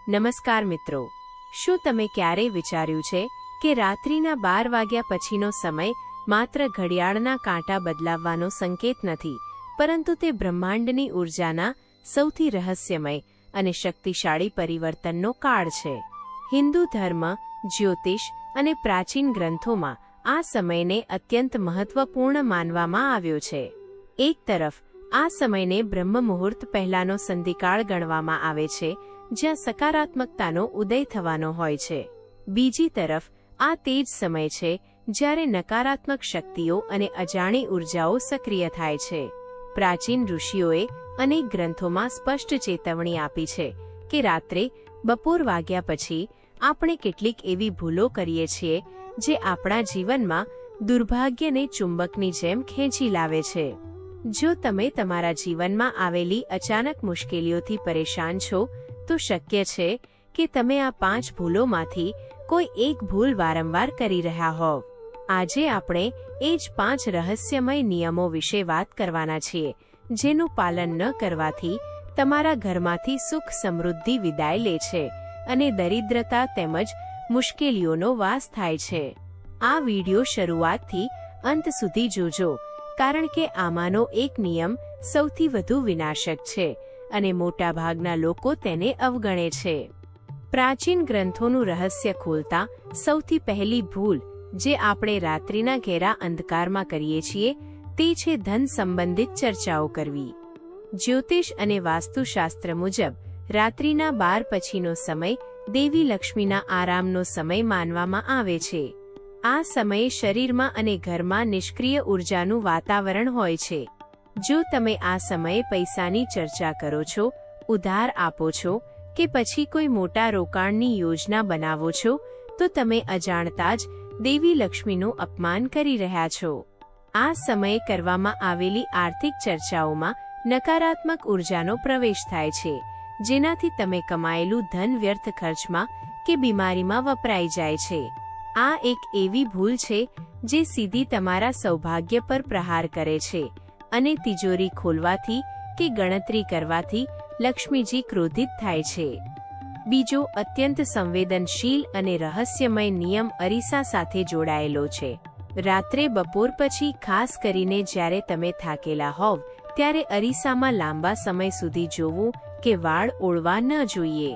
નમસ્કાર મિત્રો, શું તમે ક્યારેય વિચાર્યું છે કે રાત્રિના 12 વાગ્યા પછીનો સમય માત્ર ઘડિયાળના કાંટા બદલાવવાનો સંકેત નથી, પરંતુ તે બ્રહ્માંડની ઊર્જાના સૌથી રહસ્યમય અને શક્તિશાળી પરિવર્તનનો કાળ છે. હિન્દુ ધર્મ, જ્યોતિષ અને પ્રાચીન ગ્રંથોમાં આ સમયને અત્યંત મહત્વપૂર્ણ માનવામાં આવ્યો છે. એક તરફ આ સમયને બ્રહ્મ મુહૂર્ત પહેલાનો સંધિકાળ ગણવામાં આવે છે, જ્યાં સકારાત્મકતાનો ઉદય થવાનો હોય છે. બીજી તરફ આ તે જ સમય છે જ્યારે નકારાત્મક શક્તિઓ અને અજાણી ઉર્જાઓ સક્રિય થાય છે. પ્રાચીન ઋષિઓએ અનેક ગ્રંથોમાં સ્પષ્ટ ચેતવણી આપી છે કે રાત્રે બપોર વાગ્યા પછી આપણે કેટલીક એવી ભૂલો કરીએ છીએ જે આપણા જીવનમાં દુર્ભાગ્યને ચુંબકની જેમ ખેંચી લાવે છે. જો તમે તમારા જીવનમાં આવેલી અચાનક મુશ્કેલીઓથી પરેશાન છો, તો શક્ય છે કે તમે આ 5 ભૂલોમાંથી કોઈ એક ભૂલ વારંવાર કરી રહ્યા હોવ. આજે આપણે એ જ 5 રહસ્યમય નિયમો વિશે વાત કરવાના છીએ, જેનું પાલન ન કરવાથી તમારા ઘરમાંથી સુખ સમૃદ્ધિ વિદાય લે છે અને દરિદ્રતા તેમજ મુશ્કેલીઓનો વાસ થાય છે. આ વિડિયો શરૂઆતથી અંત સુધી જોજો, કારણ કે આમાંનો એક નિયમ સૌથી વધુ વિનાશક છે અને મોટાભાગના લોકો તેને અવગણે છે. પ્રાચીન ગ્રંથોનું રહસ્ય ખોલતા સૌથી પહેલી ભૂલ જે આપણે રાત્રિના ઘેરા અંધકારમાં કરીએ છીએ તે છે ધન સંબંધિત ચર્ચાઓ કરવી. જ્યોતિષ અને વાસ્તુશાસ્ત્ર મુજબ રાત્રિના 12 પછીનો સમય દેવી લક્ષ્મીના આરામનો સમય માનવામાં આવે છે. આ સમયે શરીરમાં અને ઘરમાં નિષ્ક્રિય ઉર્જાનું વાતાવરણ હોય છે. જો તમે આ સમયે પૈસાની ચર્ચા કરો છો, ઉધાર આપો છો કે પછી કોઈ મોટા રોકાણની યોજના બનાવો છો, તો તમે અજાણતા જ દેવી લક્ષ્મીનું અપમાન કરી રહ્યા છો. આ સમયે કરવામાં આવેલી આર્થિક ચર્ચાઓમાં નકારાત્મક ઉર્જાનો પ્રવેશ થાય છે, જેનાથી તમે કમાયેલું ધન વ્યર્થ ખર્ચમાં કે બીમારીમાં વપરાઈ જાય છે. આ એક એવી ભૂલ છે જે સીધી તમારા સૌભાગ્ય પર પ્રહાર કરે છે અને તિજોરી ખોલવાથી કે ગણતરી કરવાથી લક્ષ્મીજી ક્રોધિત થાય છે. બીજો અત્યંત સંવેદનશીલ અને રહસ્યમય નિયમ અરીસા સાથે જોડાયેલો છે. રાત્રે બપોર પછી, ખાસ કરીને જ્યારે તમે થાકેલા હોવ, ત્યારે અરીસામાં લાંબા સમય સુધી જોવું કે વાળ ઓળવા ન જોઈએ.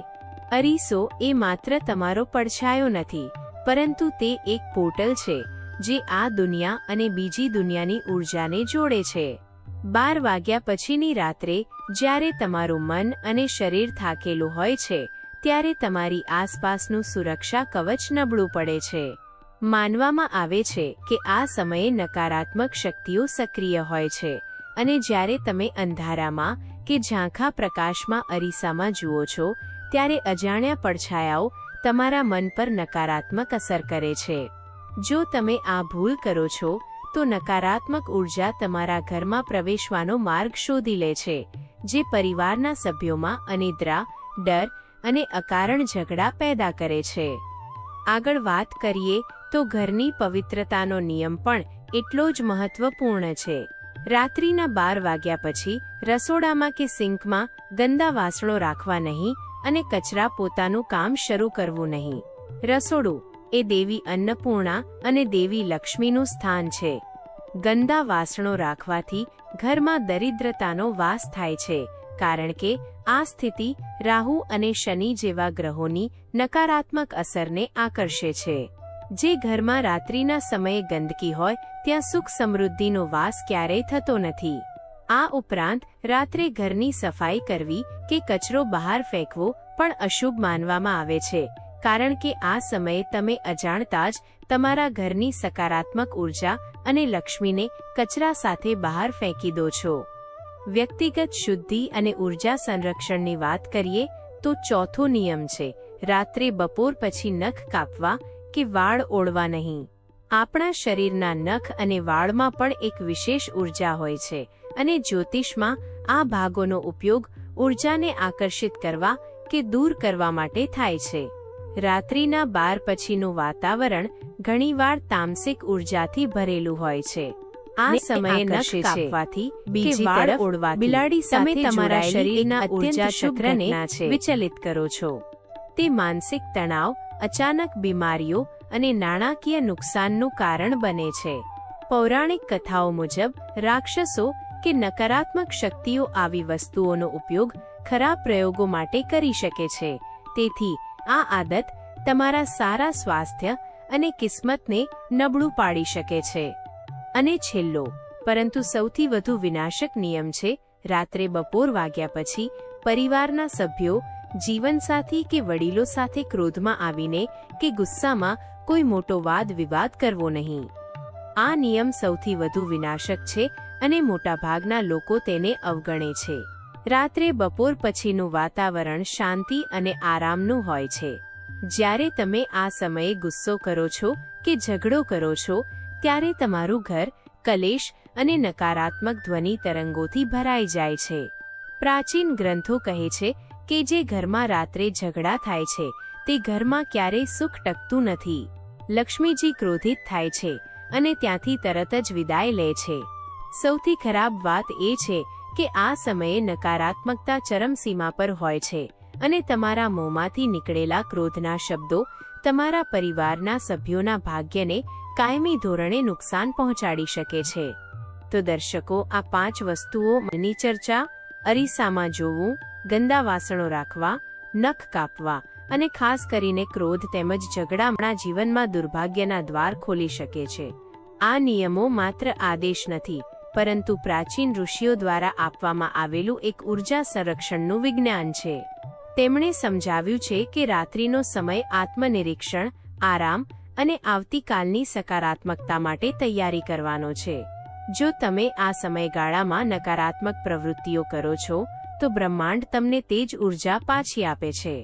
અરીસો એ માત્ર તમારો પડછાયો નથી, પરંતુ તે એક પોર્ટલ છે જે આ દુનિયા અને બીજી દુનિયાની ઉર્જાને જોડે છે. 12 વાગ્યા પછીની રાત્રે જ્યારે તમારું મન અને શરીર થાકેલું હોય છે, ત્યારે તમારી આસપાસનું સુરક્ષા કવચ નબળું પડે છે. માનવામાં આવે છે કે આ સમયે નકારાત્મક શક્તિઓ સક્રિય હોય છે અને જ્યારે તમે અંધારામાં કે ઝાંખા પ્રકાશમાં અરીસામાં જુઓ છો, ત્યારે અજાણ્યા પડછાયાઓ તમારા મન પર નકારાત્મક અસર કરે છે. જો તમે આ ભૂલ કરો છો, તો નકારાત્મક ઉર્જા તમારા ઘરમાં પ્રવેશવાનો માર્ગ શોધી લે છે, જે પરિવારના સભ્યોમાં અનિદ્રા, ડર અને અકારણ ઝઘડા પેદા કરે છે. આગળ વાત કરીએ તો ઘરની પવિત્રતાનો નિયમ પણ એટલો જ મહત્વપૂર્ણ છે. રાત્રિના 12 વાગ્યા પછી રસોડામાં કે સિંકમાં ગંદા વાસણો રાખવા નહીં અને કચરા પોતાનું કામ શરૂ કરવું નહીં. રસોડું એ દેવી અન્નપૂર્ણા અને દેવી લક્ષ્મીનું સ્થાન છે. ગંદા વાસણો રાખવાથી ઘરમાં દરિદ્રતાનો વાસ થાય છે, કારણ કે આ સ્થિતિ રાહુ અને શનિ જેવા ગ્રહોની નકારાત્મક અસરને આકર્ષે છે. જે ઘરમાં રાત્રિના સમયે ગંદકી હોય, ત્યાં સુખ સમૃદ્ધિનો વાસ ક્યારેય થતો નથી. આ ઉપરાંત રાત્રે ઘરની સફાઈ કરવી કે કચરો બહાર ફેંકવો પણ અશુભ માનવામાં આવે છે, કારણ કે આ સમયે તમે અજાણતા જ તમારા ઘરની સકારાત્મક ઉર્જા અને લક્ષ્મીને કચરા સાથે બહાર ફેંકી દો છો. વ્યક્તિગત શુદ્ધિ અને ઉર્જા સંરક્ષણની વાત કરીએ તો ચોથો નિયમ છે રાત્રે બપોર પછી નખ કાપવા કે વાળ ઓળવા નહીં. આપણા શરીરના નખ અને વાળમાં પણ એક વિશેષ ઉર્જા હોય છે અને જ્યોતિષમાં આ ભાગોનો ઉપયોગ ઉર્જાને આકર્ષિત કરવા કે દૂર કરવા માટે થાય છે. રાત્રિના 12 પછીનું વાતાવરણ ઘણીવાર તામસિક ઉર્જાથી ભરેલું હોય છે. આ સમયે નખ કાપવાથી, બીજી તરફ ઓળવાથી બિલાડી સાથે તમારા શરીરના ઉર્જા ચક્રને વિચલિત કરો છો. તે માનસિક તણાવ, અચાનક બીમારીઓ અને નાણાકીય નુકસાનનું કારણ બને છે. પૌરાણિક કથાઓ મુજબ રાક્ષસો કે નકારાત્મક શક્તિઓ આવી વસ્તુઓનો ઉપયોગ ખરાબ પ્રયોગો માટે કરી શકે છે. તેથી આ આદત તમારા સારા સ્વાસ્થ્ય અને કિસ્મતને નબળું પાડી શકે છે. અને છેલ્લો પરંતુ સૌથી વધુ વિનાશક નિયમ છે રાત્રે બપોર વાગ્યા પછી પરિવારના સભ્યો, જીવનસાથી કે વડીલો સાથે ક્રોધમાં આવીને કે ગુસ્સામાં કોઈ મોટો વાદ વિવાદ કરવો નહીં. આ નિયમ સૌથી વધુ વિનાશક છે અને મોટાભાગના લોકો તેને અવગણે છે. રાત્રે બપોર પછીનું વાતાવરણ શાંતિ અને આરામનું હોય છે. જ્યારે તમે આ સમયે ગુસ્સો કરો છો કે ઝઘડો કરો છો ત્યારે તમારું ઘર કલેશ અને નકારાત્મક ધ્વનિ તરંગોથી ભરાઈ જાય છે. પ્રાચીન ગ્રંથો કહે છે કે જે ઘરમાં રાત્રે ઝઘડા થાય છે તે ઘરમાં ક્યારેય સુખ ટકતું નથી. લક્ષ્મીજી ક્રોધિત થાય છે અને ત્યાંથી તરત જ વિદાય લે છે. સૌથી ખરાબ વાત એ છે કે આ સમયે નકારાત્મકતા ચરમસીમા પર હોય છે અને તમારા મોંમાંથી નીકળેલા ક્રોધના શબ્દો તમારા પરિવારના સભ્યોના ભાગ્યને કાયમી ધોરણે નુકસાન પહોંચાડી શકે છે. તો દર્શકો, આ 5 વસ્તુઓ મની ચર્ચા, અરીસામાં જોવું, ગંદા વાસણો રાખવા, નખ કાપવા અને ખાસ કરીને ક્રોધ તેમજ ઝઘડા આપણા જીવનમાં દુર્ભાગ્યના દ્વાર ખોલી શકે છે. આ નિયમો માત્ર આદેશ નથી પરંતુ પ્રાચીન ઋષિઓ દ્વારા આપવામાં આવેલું એક ઉર્જા સંરક્ષણનું વિજ્ઞાન છે. તેમણે સમજાવ્યું છે કે રાત્રિનો સમય આત્મનિરીક્ષણ, આરામ અને આવતીકાલની સકારાત્મકતા માટે તૈયારી કરવાનો છે. જો તમે આ સમયગાળામાં નકારાત્મક પ્રવૃત્તિઓ કરો છો તો બ્રહ્માંડ તમને તે જ ઉર્જા પાછી આપે છે.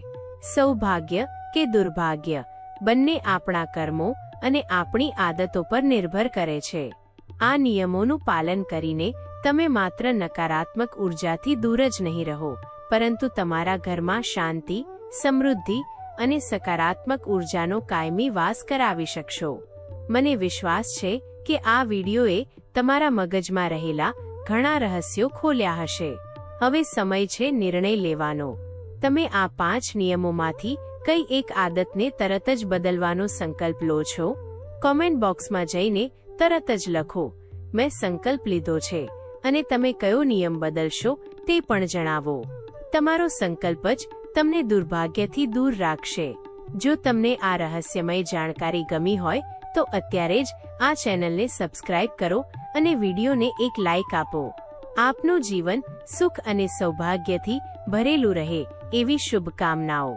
સૌભાગ્ય કે દુર્ભાગ્ય બંને આપણા કર્મો અને આપણી આદતો પર નિર્ભર કરે છે. આ નિયમોનું પાલન કરીને તમે માત્ર નકારાત્મક ઉર્જાથી દૂર જ નહીં રહો પરંતુ તમારા ઘરમાં શાંતિ, સમૃદ્ધિ અને સકારાત્મક ઉર્જાનો કાયમી વાસ કરાવી શકશો. મને વિશ્વાસ છે કે આ વિડીયોએ તમારા મગજમાં રહેલા ઘણા રહસ્યો ખોલ્યા હશે. હવે સમય છે નિર્ણય લેવાનો. તમે આ 5 નિયમોમાંથી કઈ એક આદતને તરત જ બદલવાનો સંકલ્પ લો છો? કોમેન્ટ બોક્સમાં જઈને તરત જ લખો, મેં સંકલ્પ લીધો છે, અને તમે કયો નિયમ બદલશો તે પણ જણાવો. તમારો સંકલ્પ જ તમને દુર્ભાગ્યથી દૂર રાખશે. જો તમને આ રહસ્યમય જાણકારી ગમી હોય તો અત્યારે જ આ ચેનલને સબસ્ક્રાઇબ કરો અને વિડીયોને એક લાઇક આપો. આપનું જીવન સુખ અને સૌભાગ્યથી ભરેલું રહે એવી શુભકામનાઓ.